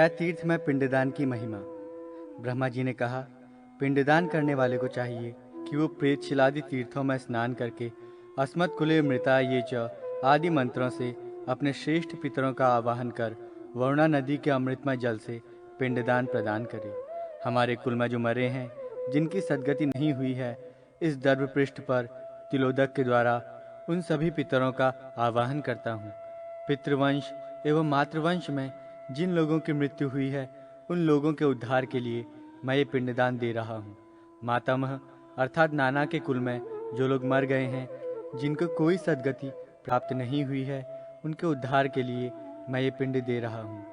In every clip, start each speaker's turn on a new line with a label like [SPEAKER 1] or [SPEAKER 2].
[SPEAKER 1] गया तीर्थ में पिंडदान की महिमा। ब्रह्मा जी ने कहा, पिंडदान करने वाले को चाहिए कि वो प्रेत शिलादि तीर्थों में स्नान करके अस्मत् कुले मृता ये च आदि मंत्रों से अपने श्रेष्ठ पितरों का आवाहन कर वरुणा नदी के अमृतमय जल से पिंडदान प्रदान करे। हमारे कुल में जो मरे हैं, जिनकी सद्गति नहीं हुई है, इस दर्भ पृष्ठ पर तिलोदक के द्वारा उन सभी पितरों का आवाहन करता हूँ। पितृवंश एवं मातृवंश में जिन लोगों की मृत्यु हुई है, उन लोगों के उद्धार के लिए मैं ये पिंडदान दे रहा हूँ। मातामह अर्थात नाना के कुल में जो लोग मर गए हैं, जिनको कोई सद्गति प्राप्त नहीं हुई है, उनके उद्धार के लिए मैं ये पिंड दे रहा हूँ।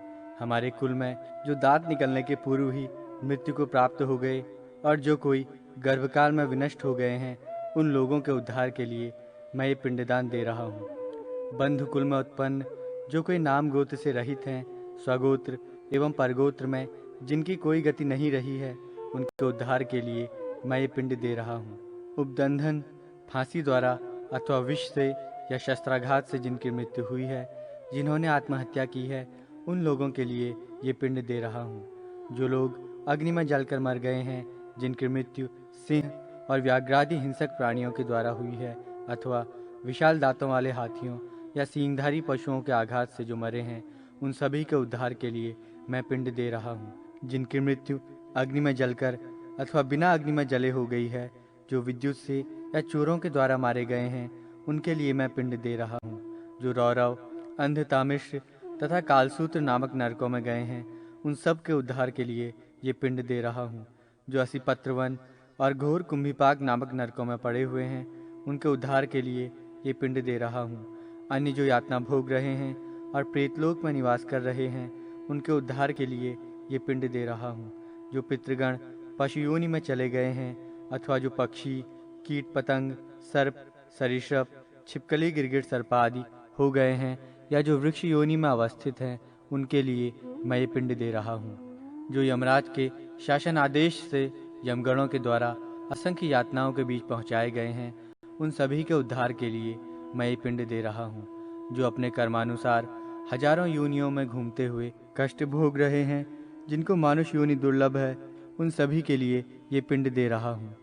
[SPEAKER 1] हमारे कुल में जो दांत निकलने के पूर्व ही मृत्यु को प्राप्त हो गए और जो कोई गर्भकाल में विनष्ट हो गए हैं, उन लोगों के उद्धार के लिए मैं ये पिंडदान दे रहा हूँ। बंधु कुल में उत्पन्न जो कोई नाम गोत्र से रहित हैं, स्वगोत्र एवं परगोत्र में जिनकी कोई गति नहीं रही है, उनके उद्धार के लिए मैं ये पिंड दे रहा हूँ। उपदंधन, फांसी द्वारा अथवा विष से या शस्त्राघात से जिनकी मृत्यु हुई है, जिन्होंने आत्महत्या की है, उन लोगों के लिए ये पिंड दे रहा हूँ। जो लोग अग्नि में जलकर मर गए हैं, जिनकी मृत्यु सिंह और व्याघ्रादि हिंसक प्राणियों के द्वारा हुई है, अथवा विशाल दांतों वाले हाथियों या सींगधारी पशुओं के आघात से जो मरे हैं, उन सभी के उद्धार के लिए मैं पिंड दे रहा हूँ। जिनकी मृत्यु अग्नि में जलकर अथवा बिना अग्नि में जले हो गई है, जो विद्युत से या चोरों के द्वारा मारे गए हैं, उनके लिए मैं पिंड दे रहा हूँ। जो रौरव, अंधतामिश्र तथा कालसूत्र नामक नरकों में गए हैं, उन सब के उद्धार के लिए ये पिंड दे रहा हूँ। जो असिपत्रवन और घोर कुंभिपाक नामक नरकों में पड़े हुए हैं, उनके उद्धार के लिए ये पिंड दे रहा हूँ। अन्य जो यातना भोग रहे हैं और प्रेतलोक में निवास कर रहे हैं, उनके उद्धार के लिए ये पिंड दे रहा हूँ। जो पितृगण पशु योनि में चले गए हैं, अथवा जो पक्षी, कीट पतंग, सर्प, सरीसृप, छिपकली, गिरगिट, सर्पा आदि हो गए हैं, या जो वृक्ष योनि में अवस्थित हैं, उनके लिए मैं ये पिंड दे रहा हूँ। जो यमराज के शासन आदेश से यमगणों के द्वारा असंख्य यातनाओं के बीच पहुँचाए गए हैं, उन सभी के उद्धार के लिए मैं ये पिंड दे रहा हूँ। जो अपने कर्मानुसार हजारों योनियों में घूमते हुए कष्ट भोग रहे हैं, जिनको मानुष योनि दुर्लभ है, उन सभी के लिए ये पिंड दे रहा हूँ।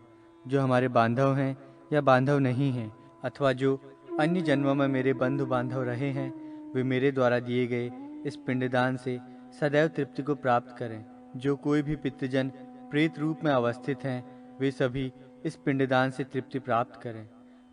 [SPEAKER 1] जो हमारे बांधव हैं या बांधव नहीं हैं, अथवा जो अन्य जन्मों में मेरे बंधु बांधव रहे हैं, वे मेरे द्वारा दिए गए इस पिंडदान से सदैव तृप्ति को प्राप्त करें। जो कोई भी पितृजन प्रेत रूप में अवस्थित हैं, वे सभी इस पिंडदान से तृप्ति प्राप्त करें।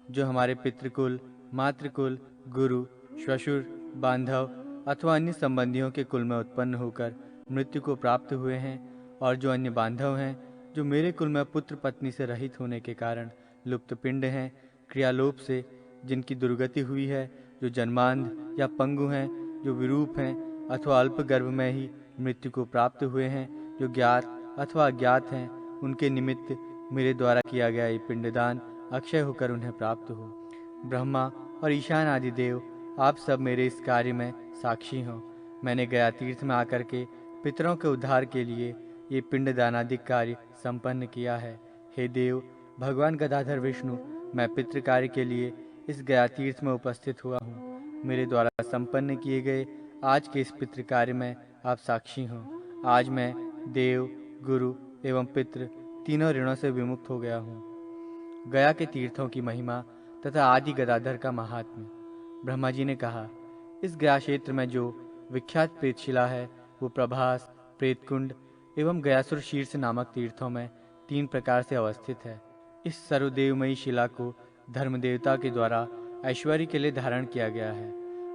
[SPEAKER 1] जो हमारे पितृकुल, मातृकुल, गुरु, श्वशुर, बांधव अथवा अन्य संबंधियों के कुल में उत्पन्न होकर मृत्यु को प्राप्त हुए हैं, और जो अन्य बांधव हैं, जो मेरे कुल में पुत्र पत्नी से रहित होने के कारण लुप्त पिंड हैं, क्रियालोप से जिनकी दुर्गति हुई है, जो जन्मांध या पंगु हैं, जो विरूप हैं अथवा अल्प गर्भ में ही मृत्यु को प्राप्त हुए हैं, जो ज्ञात अथवा अज्ञात हैं, उनके निमित्त मेरे द्वारा किया गया ये पिंडदान अक्षय होकर उन्हें प्राप्त हो। ब्रह्मा और ईशान आदि देव, आप सब मेरे इस कार्य में साक्षी हो। मैंने गया तीर्थ में आकर के पितरों के उद्धार के लिए ये पिंडदानादिक कार्य संपन्न किया है। हे देव, भगवान गदाधर विष्णु, मैं पितृ कार्य के लिए इस गया तीर्थ में उपस्थित हुआ हूँ। मेरे द्वारा संपन्न किए गए आज के इस पितृ कार्य में आप साक्षी हो। आज मैं देव, गुरु एवं पितृ तीनों ऋणों से विमुक्त हो गया हूँ। गया के तीर्थों की महिमा तथा आदि गदाधर का महात्म्य। ब्रह्मा जी ने कहा, इस गया क्षेत्र में जो विख्यात प्रेतशिला है, वो प्रभास, प्रेतकुंड एवं गयासुर शीर्ष नामक तीर्थों में 3 प्रकार से अवस्थित है। इस सर्वदेवमयी शिला को धर्मदेवता के द्वारा ऐश्वर्य के लिए धारण किया गया है।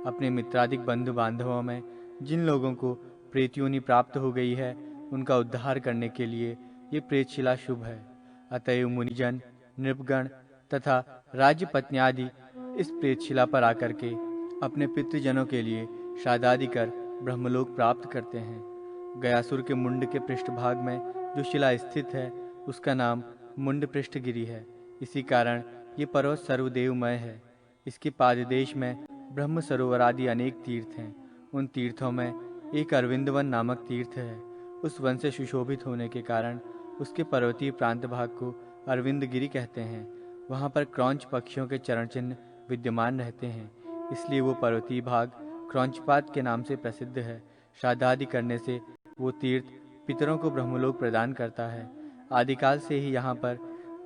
[SPEAKER 1] अपने मित्रादिक बंधु बांधवों में जिन लोगों को प्रेतयोनि प्राप्त हो गई है, उनका उद्धार करने के लिए ये प्रेतशिला शुभ है। अतएव मुनिजन, नृपगण तथा राज्य पत्नी आदि इस प्रेतशिला पर आकर के अपने पितृजनों के लिए श्राद्धादि कर ब्रह्मलोक प्राप्त करते हैं। गयासुर के मुंड के पृष्ठभाग में जो शिला स्थित है, उसका नाम मुंड पृष्ठगिरी है। इसी कारण ये पर्वत सर्वदेवमय है। इसके पाददेश में ब्रह्म सरोवर आदि अनेक तीर्थ हैं। उन तीर्थों में एक अरविंदवन नामक तीर्थ है। उस वन से सुशोभित होने के कारण उसके पर्वतीय प्रांत भाग को अरविंदगिरी कहते हैं। वहाँ पर क्रौंच पक्षियों के चरण चिन्ह विद्यमान रहते हैं, इसलिए वो पर्वतीय भाग क्रौंचपात के नाम से प्रसिद्ध है। श्राद्धादि करने से वो तीर्थ पितरों को ब्रह्मलोक प्रदान करता है। आदिकाल से ही यहाँ पर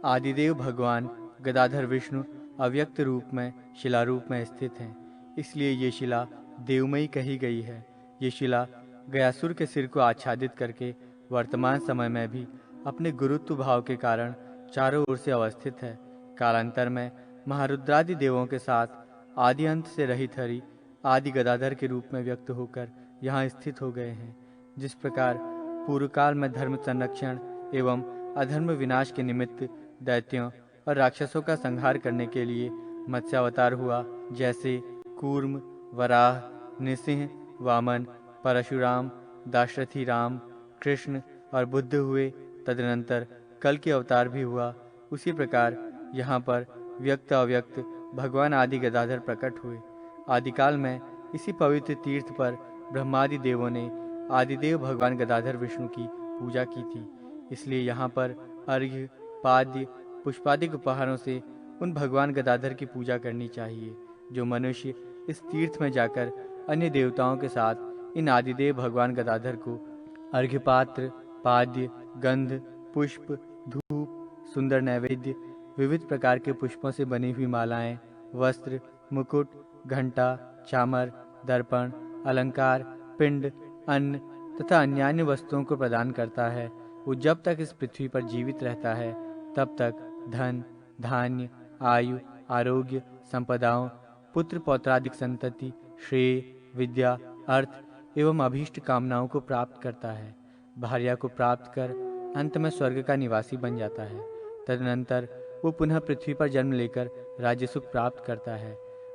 [SPEAKER 1] आदिदेव भगवान गदाधर विष्णु अव्यक्त रूप में शिला रूप में स्थित हैं। इसलिए ये शिला देवमयी कही गई है। ये शिला गयासुर के सिर को आच्छादित करके वर्तमान समय में भी अपने गुरुत्व भाव के कारण चारों ओर से अवस्थित है। कालांतर में महारुद्रादि देवों के साथ आदि अंत से रहित हरि आदि गदाधर के रूप में व्यक्त होकर यहाँ स्थित हो गए हैं। जिस प्रकार पूर्व काल में धर्म संरक्षण एवं अधर्म विनाश के निमित्त दैत्यों और राक्षसों का संहार करने के लिए मत्स्यावतार हुआ, जैसे कूर्म, वराह, नृसिंह, वामन, परशुराम, दाशरथी राम, कृष्ण और बुद्ध हुए, तदनंतर कल के अवतार भी हुआ, उसी प्रकार यहाँ पर व्यक्त अव्यक्त भगवान आदि गदाधर प्रकट हुए। आदिकाल में इसी पवित्र तीर्थ पर ब्रह्मादि देवों ने आदिदेव भगवान गदाधर विष्णु की पूजा की थी। इसलिए यहाँ पर अर्घ्य, पाद्य, पुष्पादिक उपहारों से उन भगवान गदाधर की पूजा करनी चाहिए। जो मनुष्य इस तीर्थ में जाकर अन्य देवताओं के साथ इन आदिदेव भगवान गदाधर को अर्घ्यपात्र, पाद्य, गंध, पुष्प, धूप, सुंदर नैवेद्य, विविध प्रकार के पुष्पों से बनी हुई मालाएं, वस्त्र, मुकुट, घंटा, चामर, दर्पण, अलंकार, पिंड, अन्न तथा अन्यान्य वस्तुओं को प्रदान करता है, वो जब तक इस पृथ्वी पर जीवित रहता है तब तक धन, धान्य, आयु, आरोग्य, संपदाओं, पुत्र पौत्रादिक संतति, श्रेय, विद्या, अर्थ एवं अभीष्ट कामनाओं को प्राप्त करता है। भार्या को प्राप्त कर अंत में स्वर्ग का निवासी बन जाता है। तदनंतर वो पुनः पृथ्वी पर जन्म लेकर राज्य सुख प्राप्त करता है।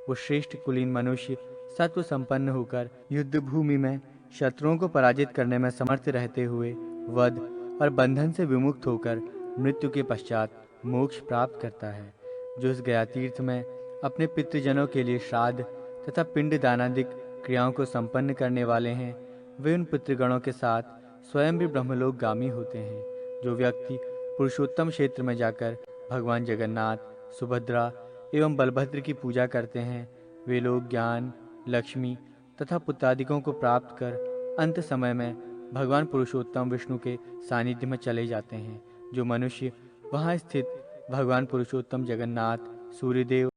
[SPEAKER 1] वो श्रेष्ठ कुलीन मनुष्य सत्व संपन्न होकर युद्ध भूमि में शत्रुओं को पराजित करने में समर्थ रहते हुए वध और बंधन से विमुक्त होकर मृत्यु के पश्चात मोक्ष प्राप्त करता है। जो इस गया तीर्थ में अपने पितृजनों के लिए श्राद्ध तथा पिंड दानादिक क्रियाओं को संपन्न करने वाले हैं, वे उन पितृगणों के साथ स्वयं भी ब्रह्मलोक गामी होते हैं। जो व्यक्ति पुरुषोत्तम क्षेत्र में जाकर भगवान जगन्नाथ, सुभद्रा एवं बलभद्र की पूजा करते हैं, वे लोग ज्ञान, लक्ष्मी तथा पुत्रादिकों को प्राप्त कर अंत समय में भगवान पुरुषोत्तम विष्णु के सानिध्य में चले जाते हैं। जो मनुष्य वहाँ स्थित भगवान पुरुषोत्तम जगन्नाथ, सूर्यदेव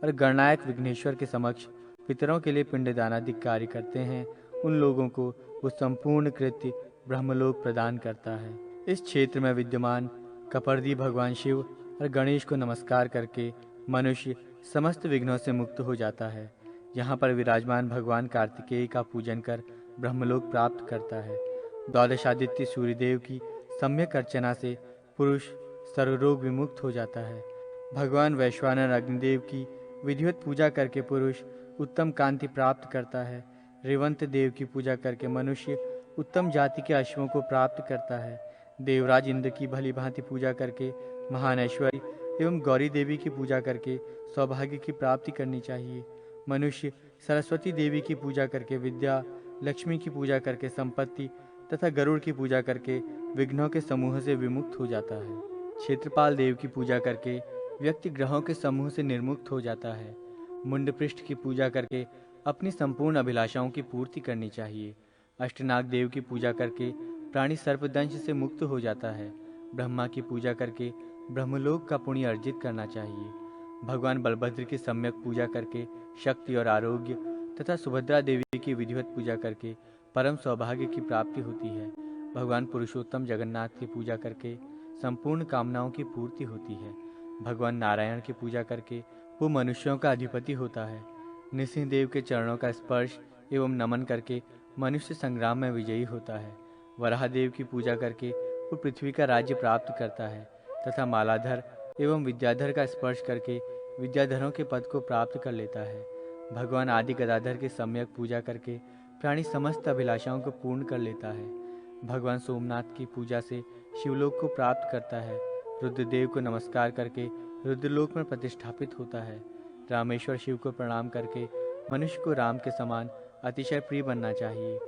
[SPEAKER 1] और गणनायक विघ्नेश्वर के समक्ष पितरों के लिए पिंडदानादि कार्य करते हैं, उन लोगों को वो संपूर्ण कृत्य ब्रह्मलोक प्रदान करता है। इस क्षेत्र में विद्यमान कपर्दी भगवान शिव और गणेश को नमस्कार करके मनुष्य समस्त विघ्नों से मुक्त हो जाता है। यहाँ पर विराजमान भगवान कार्तिकेय का पूजन कर ब्रह्मलोक प्राप्त करता है। द्वादशादित्य सूर्यदेव की सम्यक अर्चना से पुरुष सर्वरोग विमुक्त हो जाता है। भगवान वैश्वानर अग्निदेव की विधिवत पूजा करके पुरुष उत्तम कांति प्राप्त करता है। रेवंत देव की पूजा करके मनुष्य उत्तम जाति के अश्वों को प्राप्त करता है। देवराज इंद्र की भली भांति पूजा करके महान ऐश्वर्य एवं गौरी देवी की पूजा करके सौभाग्य की प्राप्ति करनी चाहिए। मनुष्य सरस्वती देवी की पूजा करके विद्या, लक्ष्मी की पूजा करके संपत्ति तथा गरुड़ की पूजा करके विघ्नों के समूह से विमुक्त हो जाता है। क्षेत्रपाल देव की पूजा करके व्यक्ति ग्रहों के समूह से निर्मुक्त हो जाता है। मुंड पृष्ठ की पूजा करके अपनी संपूर्ण अभिलाषाओं की पूर्ति करनी चाहिए। अष्टनाग देव की पूजा करके प्राणी सर्पदंश से मुक्त हो जाता है। ब्रह्मा की पूजा करके ब्रह्मलोक का पुण्य अर्जित करना चाहिए। भगवान बलभद्र की सम्यक पूजा करके शक्ति और आरोग्य तथा सुभद्रा देवी की विधिवत पूजा करके परम सौभाग्य की प्राप्ति होती है। भगवान पुरुषोत्तम जगन्नाथ की पूजा करके संपूर्ण कामनाओं की पूर्ति होती है। भगवान नारायण की पूजा करके वो मनुष्यों का अधिपति होता है। नृसिंह देव के चरणों का स्पर्श एवं नमन करके मनुष्य संग्राम में विजयी होता है। वराह देव की पूजा करके वो पृथ्वी का राज्य प्राप्त करता है तथा मालाधर एवं विद्याधर का स्पर्श करके विद्याधरों के पद को प्राप्त कर लेता है। भगवान आदि गदाधर की सम्यक पूजा करके प्राणी समस्त अभिलाषाओं को पूर्ण कर लेता है। भगवान सोमनाथ की पूजा से शिवलोक को प्राप्त करता है। रुद्रदेव को नमस्कार करके रुद्रलोक में प्रतिष्ठापित होता है। रामेश्वर शिव को प्रणाम करके मनुष्य को राम के समान अतिशय प्रिय बनना चाहिए।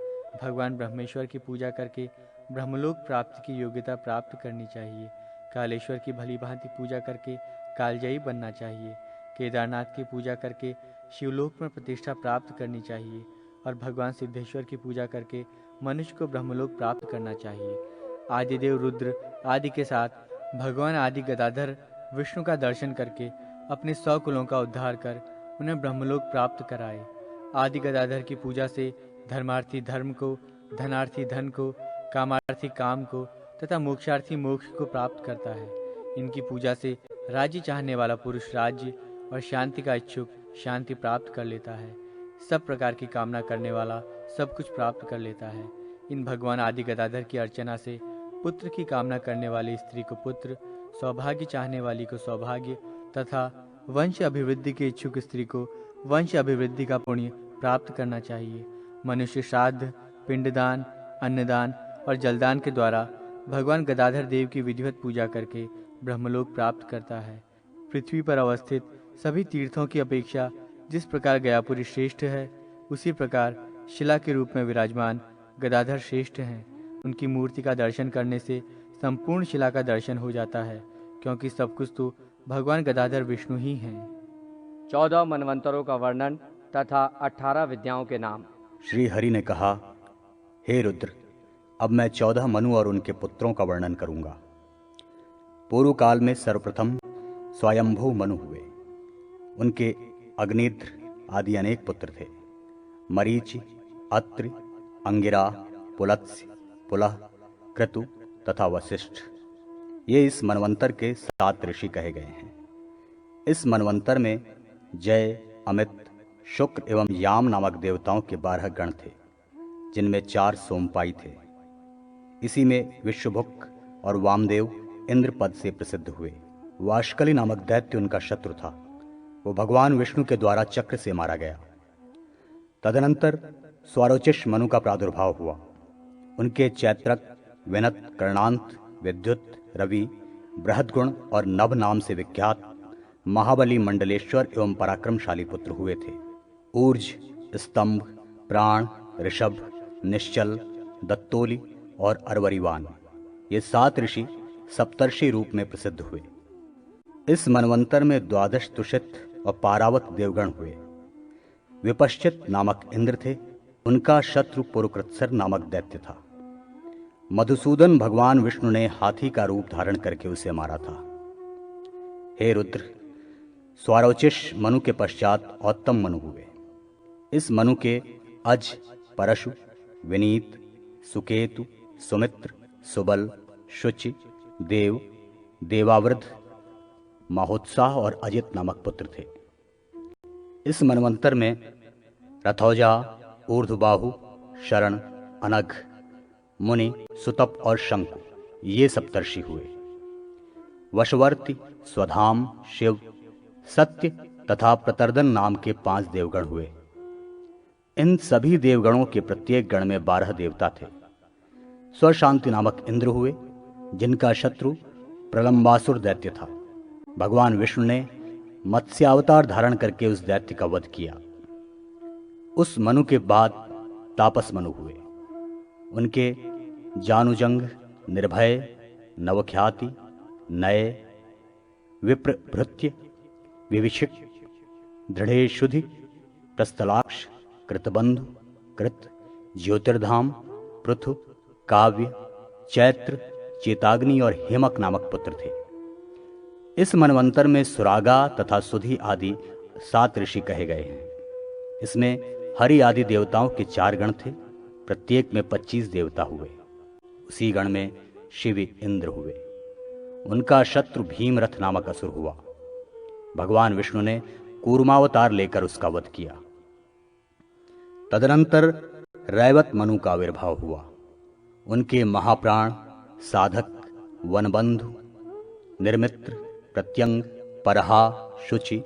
[SPEAKER 1] भगवान ब्रह्मेश्वर की पूजा करके ब्रह्मलोक प्राप्ति की योग्यता प्राप्त करनी चाहिए। कालेश्वर की भली भांति पूजा करके कालजयी बनना चाहिए। केदारनाथ की पूजा करके शिवलोक में प्रतिष्ठा प्राप्त करनी चाहिए और भगवान सिद्धेश्वर की पूजा करके मनुष्य को ब्रह्मलोक प्राप्त करना चाहिए। आदिदेव रुद्र आदि के साथ भगवान आदि गदाधर विष्णु का दर्शन करके अपने 100 कुलों का उद्धार कर उन्हें ब्रह्मलोक प्राप्त कराए। आदि गदाधर की पूजा से धर्मार्थी धर्म को, धनार्थी धन को, कामार्थी काम को तथा मोक्षार्थी मोक्ष को प्राप्त करता है। इनकी पूजा से राज्य चाहने वाला पुरुष राज्य और शांति का इच्छुक शांति प्राप्त कर लेता है। सब प्रकार की कामना करने वाला सब कुछ प्राप्त कर लेता है। इन भगवान आदि गदाधर की अर्चना से पुत्र की कामना करने वाली स्त्री को पुत्र, सौभाग्य चाहने वाली को सौभाग्य तथा वंश अभिवृद्धि के इच्छुक स्त्री को वंश अभिवृद्धि का पुण्य प्राप्त करना चाहिए। मनुष्य श्राद्ध, पिंडदान, अन्नदान और जलदान के द्वारा भगवान गदाधर देव की विधिवत पूजा करके ब्रह्मलोक प्राप्त करता है। पृथ्वी पर अवस्थित सभी तीर्थों की अपेक्षा जिस प्रकार गयापुरी श्रेष्ठ है, उसी प्रकार शिला के रूप में विराजमान गदाधर श्रेष्ठ हैं। उनकी मूर्ति का दर्शन करने से संपूर्ण शिला का दर्शन हो जाता है, क्योंकि सब कुछ तो भगवान गदाधर विष्णु ही हैं।
[SPEAKER 2] 14 मनवंतरों का वर्णन तथा 18 विद्याओं के नाम।
[SPEAKER 3] श्री हरि ने कहा, हे रुद्र, अब मैं 14 मनु और उनके पुत्रों का वर्णन करूंगा। पूर्व काल में सर्वप्रथम स्वयंभू मनु हुए। उनके अग्निद्र आदि अनेक पुत्र थे। मरीचि, अत्रि, अंगिरा, पुलत्स्य, पुलह, क्रतु तथा वशिष्ठ, ये इस मनवंतर के 7 ऋषि कहे गए हैं। इस मनवंतर में जय, अमित, शुक्र एवं याम नामक देवताओं के 12 गण थे, जिनमें 4 सोमपाई थे। इसी में विश्वभुक और वामदेव इंद्र पद से प्रसिद्ध हुए। वाशकली नामक दैत्य उनका शत्रु था। वो भगवान विष्णु के द्वारा चक्र से मारा गया। तदनंतर स्वारोचिष मनु का प्रादुर्भाव हुआ। उनके चैत्रक, विनत, कर्णांत, विद्युत, रवि, बृहद्गुण और नभ नाम से विख्यात महाबली मंडलेश्वर एवं पराक्रमशाली पुत्र हुए थे। ऊर्ज, स्तंभ, प्राण, ऋषभ, निश्चल, दत्तोली और अरवरीवान, ये 7 ऋषि सप्तर्षि रूप में प्रसिद्ध हुए। इस मनवंतर में 12 तुषित और पारावत देवगण हुए। विपश्चित नामक इंद्र थे। उनका शत्रु पुरुकृत्सर नामक दैत्य था। मधुसूदन भगवान विष्णु ने हाथी का रूप धारण करके उसे मारा था। हे रुद्र, स्वारोचिष मनु के पश्चात औत्तम मनु हुए। इस मनु के अज, परशु, विनीत, सुकेतु, सुमित्र, सुबल, शुचि, देव, देवावृध, महोत्साह और अजित नामक पुत्र थे। इस मनवंतर में रथौजा, ऊर्ध्वबाहु, शरण, अनघ, मुनि, सुतप और शंकु, ये सप्तर्षि हुए। वशवर्ती, स्वधाम, शिव, सत्य तथा प्रतर्दन नाम के 5 देवगण हुए। इन सभी देवगणों के प्रत्येक गण में 12 देवता थे। स्वशांति नामक इंद्र हुए, जिनका शत्रु प्रलंबासुर दैत्य था। भगवान विष्णु ने मत्स्यावतार धारण करके उस दैत्य का वध किया। उस मनु के बाद तापस मनु हुए। उनके जानुजंग, निर्भय, नवख्याति, नय, विप्रभृत्य, विविशिक, दृढ़ेशुधि, प्रस्थलाक्ष, कृतबंधु, कृत, ज्योतिर्धाम, पृथु, काव्य, चैत्र, चेताग्नि और हेमक नामक पुत्र थे। इस मनवंतर में सुरागा तथा सुधि आदि 7 ऋषि कहे गए हैं। इसमें हरि आदि देवताओं के 4 गण थे। प्रत्येक में 25 देवता हुए। उसी गण में शिव इंद्र हुए। उनका शत्रु भीमरथ नामक असुर हुआ। भगवान विष्णु ने कूर्मावतार लेकर उसका वध किया। तदनंतर रैवत मनु का आविर्भाव हुआ। उनके महाप्राण, साधक, वनबंधु, निर्मित्र, प्रत्यंग, परहा, शुचि,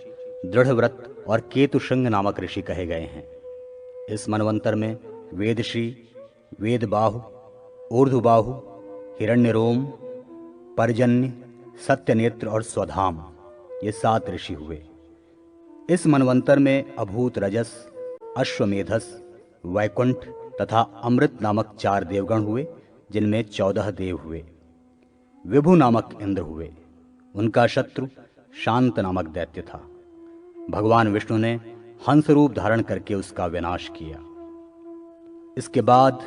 [SPEAKER 3] दृढ़व्रत और केतुशृंग नामक ऋषि कहे गए हैं। इस मनवंतर में वेदश्री, वेदबाहु, ऊर्ध्वबाहु, हिरण्यरोम, पर्जन्य, सत्यनेत्र और स्वधाम, ये 7 ऋषि हुए। इस मनवंतर में अभूत रजस, अश्वमेधस, वैकुंठ तथा अमृत नामक 4 देवगण हुए, जिनमें 14 देव हुए। विभु नामक इंद्र हुए। उनका शत्रु शांत नामक दैत्य था। भगवान विष्णु ने हंस रूप धारण करके उसका विनाश किया। इसके बाद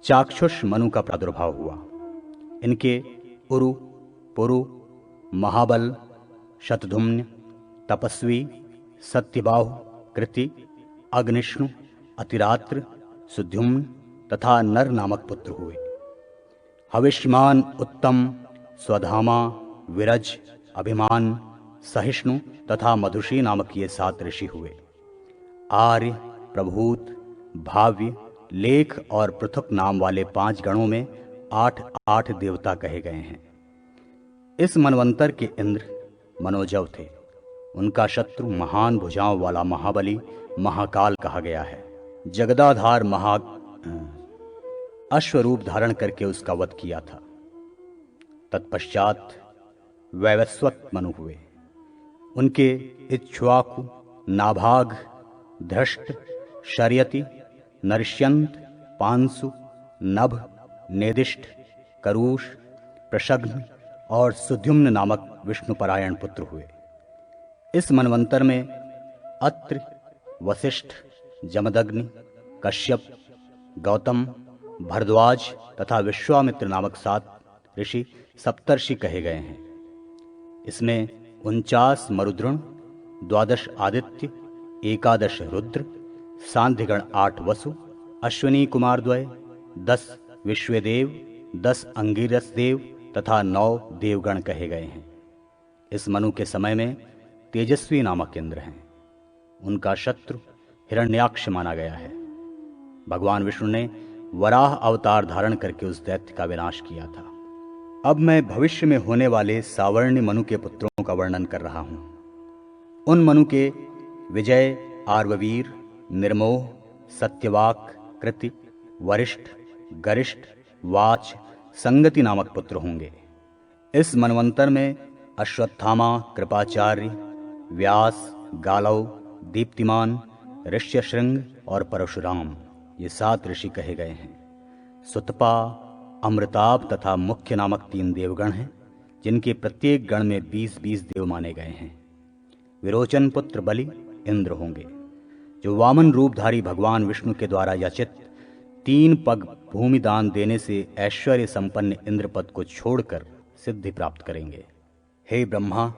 [SPEAKER 3] चाक्षुष मनु का प्रादुर्भाव हुआ। इनके उरु, पुरु, महाबल, शतधुम्न, तपस्वी, सत्यबाहु, कृति, अग्निष्णु, अतिरात्र, सुद्युम्न तथा नर नामक पुत्र हुए। हविष्यमान, उत्तम, स्वधामा, विरज, अभिमान, सहिष्णु तथा मधुशी नामक ये 7 ऋषि हुए। आर्य, प्रभूत, भाव्य, लेख और पृथक नाम वाले 5 गणों में 8 देवता कहे गए हैं। इस मनवंतर के इंद्र मनोजव थे। उनका शत्रु महान भुजाओं वाला महाबली महाकाल कहा गया है। जगदाधार अश्वरूप धारण करके उसका वध किया था। तत्पश्चात वैवस्वत मनु हुए। उनके इक्ष्वाकु, नाभाग, धृष्ट, शर्यति, नरिष्यंत, पांसु, नभ, नेदिष्ट, करूष, प्रशग्न और सुद्युम्न नामक विष्णुपरायण पुत्र हुए। इस मनवंतर में अत्रि, वसिष्ठ, जमदग्नि, कश्यप, गौतम, भरद्वाज तथा विश्वामित्र नामक 7 ऋषि सप्तर्षि कहे गए हैं। इसमें 49 मरुद्गण, 12 आदित्य, 11 रुद्र, सांध्यगण 8 वसु, अश्विनी कुमार द्वय, 10 विश्वदेव, 10 अंगिरस देव तथा 9 देवगण कहे गए हैं। इस मनु के समय में तेजस्वी नामक इंद्र हैं। उनका शत्रु हिरण्याक्ष माना गया है। भगवान विष्णु ने वराह अवतार धारण करके उस दैत्य का विनाश किया था। अब मैं भविष्य में होने वाले सावर्ण्य मनु के पुत्रों का वर्णन कर रहा हूं। उन मनु के विजय, आर्ववीर, निर्मोह, सत्यवाक, कृति, वरिष्ठ, गरिष्ठ, वाच, संगति नामक पुत्र होंगे। इस मनवंतर में अश्वत्थामा, कृपाचार्य, व्यास, गालव, दीप्तिमान, ऋष्यशृंग और परशुराम ये 7 ऋषि कहे गए हैं। सुतपा, अमृताप तथा मुख्य नामक 3 देवगण हैं, जिनके प्रत्येक गण में 20-20 देव माने गए हैं। विरोचन पुत्र बलि इंद्र होंगे, जो वामन रूपधारी भगवान विष्णु के द्वारा याचित 3 पग भूमि दान देने से ऐश्वर्य संपन्न इंद्रपद को छोड़कर सिद्धि प्राप्त करेंगे। हे ब्रह्मा,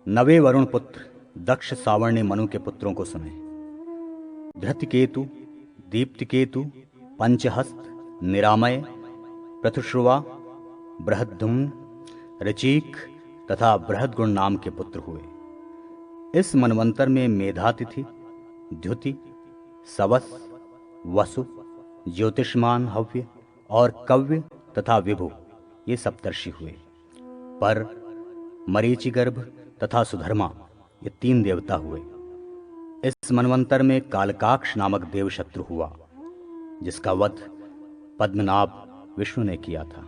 [SPEAKER 3] 9वें वरुण पुत्र दक्ष सावर्ण्य मनु के पुत्रों को सुने। धृतकेतु, दीप्तिकेतु, पंचहस्त, निरामय, पृथुश्रुवा, बृहद्धुम्न, ऋचीक तथा बृहद्गुण नाम के पुत्र हुए। इस मनवंतर में मेधातिथि, द्युति, सवस, वसु, ज्योतिष्मान हव्य और कव्य तथा विभु ये सप्तर्षि हुए। पर, मरीचिगर्भ तथा सुधर्मा ये 3 देवता हुए। इस मनवंतर में कालकाक्ष नामक देव शत्रु हुआ, जिसका वध पद्मनाभ विष्णु ने किया था।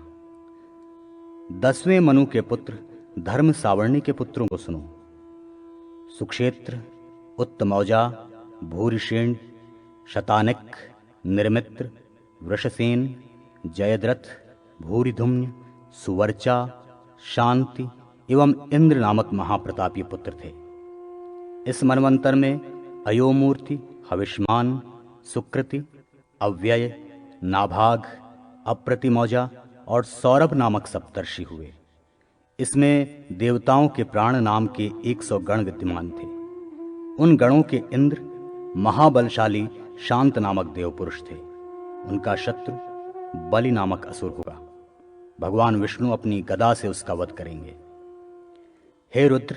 [SPEAKER 3] 10वें मनु के पुत्र धर्म सावर्णी के पुत्रों को सुनो। सुक्षेत्र, उत्तमौजा, भूरिषेण, शतानिक, निर्मित्र, वृषसेन, जयद्रथ, भूरिधुम्न, सुवर्चा, शांति एवं इंद्र नामक महाप्रतापी पुत्र थे। इस मनवंतर में अयोमूर्ति, हविष्मान, सुकृति, अव्यय, नाभाग, अप्रतिमौजा और सौरभ नामक सप्तर्षि हुए। इसमें देवताओं के प्राण नाम के 100 गण विद्यमान थे। उन गणों के इंद्र महाबलशाली शांत नामक देव पुरुष थे। उनका शत्रु बलि नामक असुर होगा। भगवान विष्णु अपनी गदा से उसका वध करेंगे। हे रुद्र,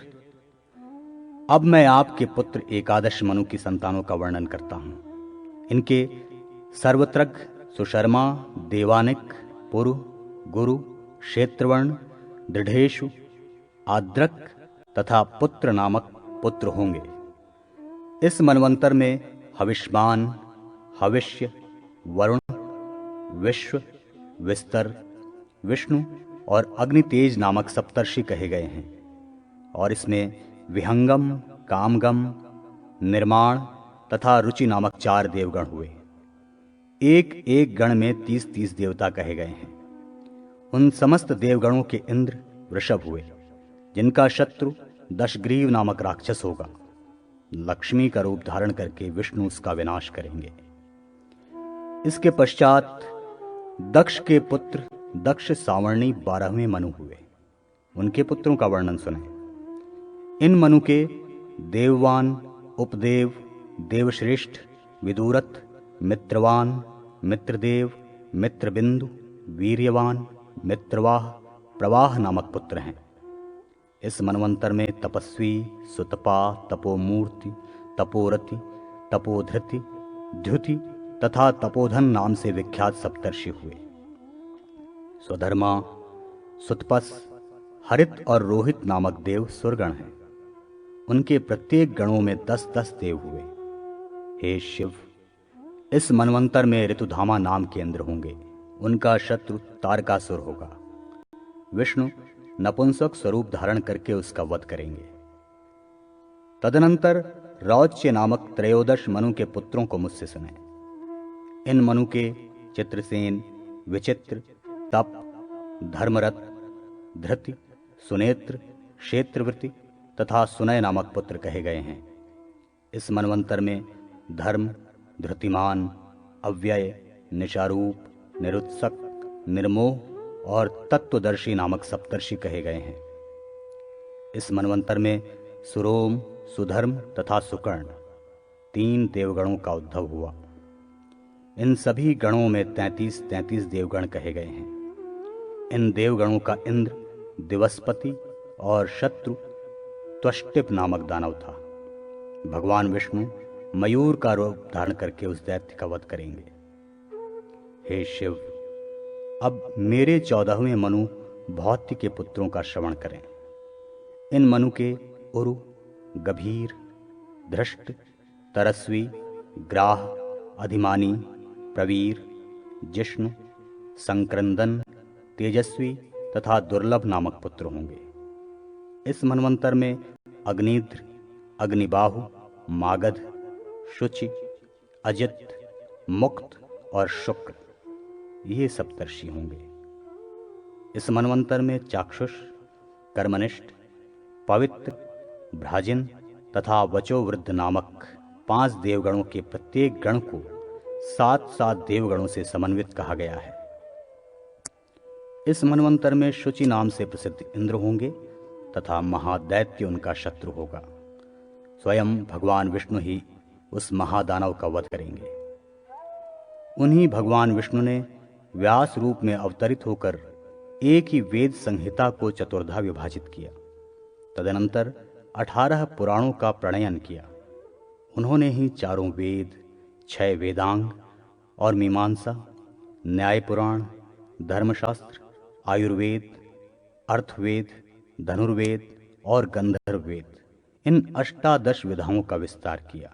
[SPEAKER 3] अब मैं आपके पुत्र 11 मनु की संतानों का वर्णन करता हूं। इनके सर्वत्रग, सुशर्मा, देवानिक, पुरु, गुरु, क्षेत्रवर्ण, दृढ़ेशु, आद्रक तथा पुत्र नामक पुत्र होंगे। इस मनवंतर में हविष्मान, हविष्य, वरुण, विश्व, विस्तर, विष्णु और अग्नितेज नामक सप्तर्षि कहे गए हैं। और इसमें विहंगम, कामगम, निर्माण तथा रुचि नामक 4 देवगण हुए। एक एक गण में 30-30 देवता कहे गए हैं। उन समस्त देवगणों के इंद्र वृषभ हुए, जिनका शत्रु दशग्रीव नामक राक्षस होगा। लक्ष्मी का रूप धारण करके विष्णु उसका विनाश करेंगे। इसके पश्चात दक्ष के पुत्र दक्ष सावर्णी 12वें मनु हुए। उनके पुत्रों का वर्णन सुने। इन मनु के देववान, उपदेव, देवश्रेष्ठ, विदुरथ, मित्रवान, मित्रदेव, मित्रबिंदु, वीर्यवान, मित्रवाह, प्रवाह नामक पुत्र हैं। इस मनवंतर में तपस्वी, सुतपा, तपोमूर्ति, तपोरति, तपोधृति, द्युति तथा तपोधन नाम से विख्यात सप्तर्षि हुए। स्वधर्मा, सुतपस, हरित और रोहित नामक देव सुरगण हैं। उनके प्रत्येक गणों में 10-10 देव हुए। हे शिव, इस मनवंतर में ऋतुधामा नाम के इंद्र होंगे। उनका शत्रु तारकासुर होगा। विष्णु नपुंसक स्वरूप धारण करके उसका वध करेंगे। तदनंतर रौच्य नामक त्रयोदश मनु के पुत्रों को मुझसे सुने। इन मनु के चित्रसेन, विचित्र, तप, धर्मरथ, धृति, सुनेत्र, क्षेत्रवृत्ति तथा सुनय नामक पुत्र कहे गए हैं। इस मनवंतर में धर्म, धृतिमान, अव्यय, निशारूप, निरुत्सक, निर्मोह और तत्वदर्शी नामक सप्तर्षि कहे गए हैं। इस मनवंतर में सुरोम, सुधर्म तथा सुकर्ण 3 देवगणों का उद्भव हुआ। इन सभी गणों में 33-33 देवगण कहे गए हैं। इन देवगणों का इंद्र, दिवसपति और शत्रु त्वष्टिप नामक दानव था। भगवान विष्णु मयूर का रूप धारण करके उस दैत्य का वध करेंगे। हे शिव, अब मेरे 14वें मनु भौत्य के पुत्रों का श्रवण करें। इन मनु के उरु, गभीर, धृष्ट, तरस्वी, ग्राह, अधिमानी, प्रवीर, जिष्णु, संक्रंदन, तेजस्वी तथा दुर्लभ नामक पुत्र होंगे। इस मनवंतर में अग्निद्र, अग्निबाहु, मागध, शुचि, अजित, मुक्त और शुक्र ये सप्तर्षि होंगे। इस मनवंतर में चाक्षुष, कर्मनिष्ठ, पवित्र, भ्राजिन तथा वचोवृद्ध नामक 5 देवगणों के प्रत्येक गण को 7-7 देवगणों से समन्वित कहा गया है। इस मनवंतर में शुचि नाम से प्रसिद्ध इंद्र होंगे तथा महादैत्य उनका शत्रु होगा। स्वयं भगवान विष्णु ही उस महादानव का वध करेंगे। उन्हीं भगवान विष्णु ने व्यास रूप में अवतरित होकर एक ही वेद संहिता को चतुर्धा विभाजित किया। तदनंतर 18 पुराणों का प्रणयन किया। उन्होंने ही 4 वेद, 6 वेदांग और मीमांसा, न्याय पुराण, धर्मशास्त्र, आयुर्वेद, अर्थवेद, धनुर्वेद और गंधर्व वेद इन 18 विधाओं का विस्तार किया।